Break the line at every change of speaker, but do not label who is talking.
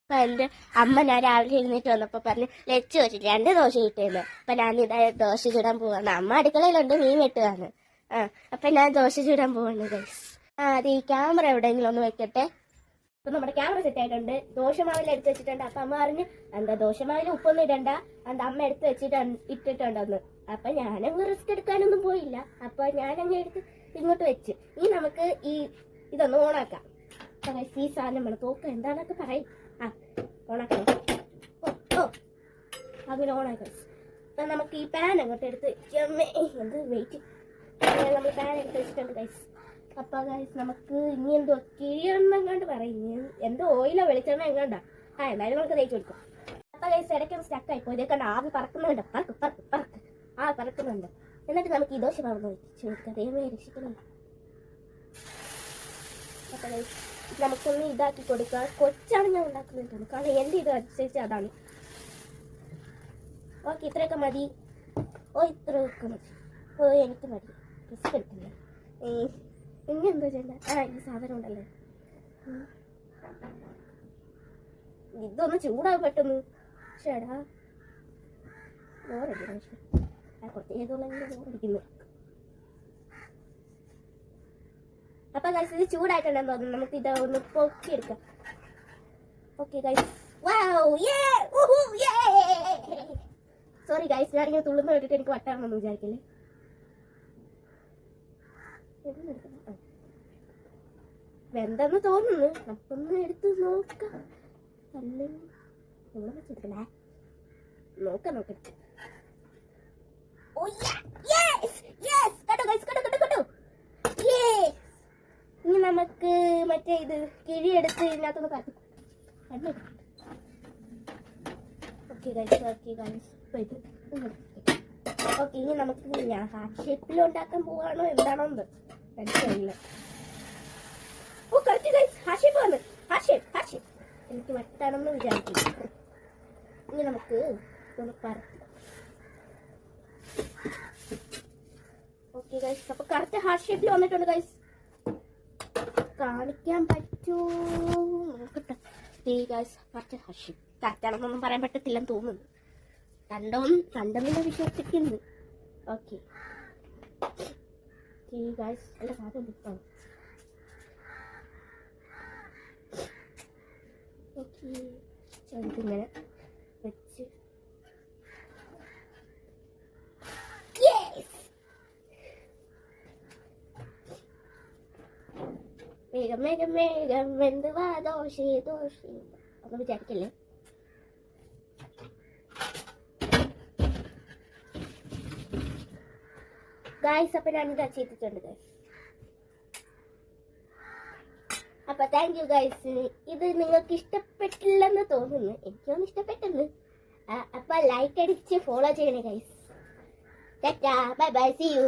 അപ്പൊ എന്റെ അമ്മ ഞാൻ രാവിലെ എഴുന്നേറ്റ് വന്നപ്പോ പറഞ്ഞു ലച്ചു വെച്ചിട്ട് 2 ദോശ കിട്ടിയെന്ന്. അപ്പൊ ഞാൻ ഇതാ ദോശ ചൂടാൻ പോവാണ്. അമ്മ അടുക്കളയിലുണ്ട്, മീൻ വെട്ടുകയാണ്. അപ്പൊ ഞാൻ ദോശ ചൂടാൻ പോവാണ് ഗൈസ്. അത് ഈ ക്യാമറ എവിടെയെങ്കിലും ഒന്ന് വെക്കട്ടെ. അപ്പൊ നമ്മുടെ ക്യാമറ സെറ്റ് ആയിട്ടുണ്ട്. ദോശമാവിൽ എടുത്ത് വെച്ചിട്ടുണ്ട്. അപ്പൊ അമ്മ പറഞ്ഞു എന്താ ദോശമാവിൽ ഉപ്പൊന്നും ഇടണ്ട, എന്താ അമ്മ എടുത്ത് വെച്ചിട്ട് ഇട്ടിട്ടുണ്ടെന്ന്. അപ്പൊ ഞാനങ്ങ് റിസ്ക് എടുക്കാനൊന്നും പോയില്ല. അപ്പൊ ഞാനങ്ങ് എടുത്ത് ഇങ്ങോട്ട് വെച്ച്. ഇനി നമുക്ക് ഇതൊന്ന് ഓണാക്കാം. ഈ സാധനം വേണം തോക്ക എന്താണൊക്കെ പറയും. ഓണാക്കാം. അങ്ങനെ ഓണാക്കാം. അപ്പൊ നമുക്ക് ഈ പാൻ അങ്ങോട്ട് എടുത്ത് എന്ത് വെയിറ്റ് നമ്മൾ പാൻ എടുത്ത് വെച്ചിട്ടുണ്ട് ഗൈസ്. അപ്പൊ ഗൈസ് നമുക്ക് ഇനി എന്തോ കിഴിയെന്നെങ്ങാണ്ട് പറയും. എന്തോ ഓയിലോ വെളിച്ചെണ്ണ എങ്ങാണ്ടാ. എന്തായാലും നമുക്ക് തേച്ച് കൊടുക്കാം. അപ്പൊ ഗൈസ് ഇടയ്ക്കൊന്ന് സ്റ്റക്കായി പോയി. ഇതേ കണ്ട ആവി പറക്കുന്നുണ്ട്. പറക്കുന്നുണ്ട്. എന്നിട്ട് നമുക്ക് ഈ ദോശ മാവ് വെച്ച് കൊടുക്കാം. ദൈവമേ രക്ഷിക്കണം. അപ്പൊ ഗൈസ് നമുക്കൊന്ന് ഇതാക്കി കൊടുക്കാം. കൊച്ചാണ് ഞാൻ ഉണ്ടാക്കുന്നുണ്ട്. കാരണം എൻ്റെ ഇത് അനുസരിച്ച് അതാണ്. ഓക്കെ, ഇത്രയൊക്കെ മതി. ഇത്രയൊക്കെ മതി. എനിക്ക് മതി. റിസ്ക് എടുക്കില്ല. ഇനി എന്താ ചെയ്യണ്ട? ഈ സാധനം ഉണ്ടല്ലേ, ഇതൊന്ന് ചൂടാകും പെട്ടെന്ന്. ചേടാ ബോറടിക്കുന്നു. കുറച്ച് ഏതുള്ളെങ്കിലും ബോറടിക്കുന്നു. അപ്പൊ ഗൈസ് ഇത് ചൂടായിട്ടുണ്ടെന്ന് തോന്നുന്നു. നമുക്ക് ഇത് ഒന്ന് പൊക്കിയെടുക്കാം. Okay guys. സോറി ഗൈസ്, ഞാനിങ്ങനെ തുള്ളുന്ന കേട്ടിട്ട് എനിക്ക് വട്ടാണെന്നൊന്നും വിചാരിക്കില്ലേ. വെന്തെന്ന് തോന്നുന്നു. നമുക്കൊന്ന് എടുത്ത് നോക്കാം. അല്ലെങ്കിൽ നോക്കാം. ഇനി നമുക്ക് മറ്റേ ഇത് കിഴിയെടുത്ത് ഇതിനകത്തൊന്ന് കത്തി. ഓക്കെ, ഇനി നമുക്ക് ഞാൻ ഹാർട്ട് ഷേപ്പിൽ ഉണ്ടാക്കാൻ പോവാണോ എന്താണോ എന്ന് മനസ്സിലായില്ല. ഹാർട്ട് ഷേപ്പ് വന്ന് ഹാർട്ട് ഷേപ്പ് എനിക്ക് വട്ടാണെന്ന് വിചാരിക്കുന്നു. ഇനി നമുക്ക് ഒന്ന് പറ. ഓക്കെ ഗൈസ്, അപ്പൊ കറക്റ്റ് ഹാർട്ട് ഷേപ്പിൽ വന്നിട്ടുണ്ട് ഗൈസ്. കാണിക്കാൻ പറ്റൂ നോക്കട്ടെ. Correct heart shape. കറക്റ്റാണെന്നൊന്നും പറയാൻ പറ്റത്തില്ലെന്ന് തോന്നുന്നു. കണ്ടെന്ന് വിശ്വസിക്കുന്നു. ഓക്കെ ഗൈസ്, എന്റെ സാധനം കിട്ടാം. ഓക്കെ, ഇങ്ങനെ വെച്ച് വേഗം വെന്തുവാ ദോശ ഒന്ന് വിചാരിക്കല്ലേ. ഗൈസ്, അപ്പൊ ഞാനിത് ചെയ്തിട്ടുണ്ട് ഗൈസ്. അപ്പൊ താങ്ക് യു ഗൈസ്. ഇത് നിങ്ങൾക്ക് ഇഷ്ടപ്പെട്ടില്ലെന്ന് തോന്നുന്നു. എനിക്കൊന്നും ഇഷ്ടപ്പെട്ടെന്ന്. അപ്പൊ ലൈക്ക് അടിച്ച് ഫോളോ ചെയ്യണേ guys. Tata, bye bye, see U.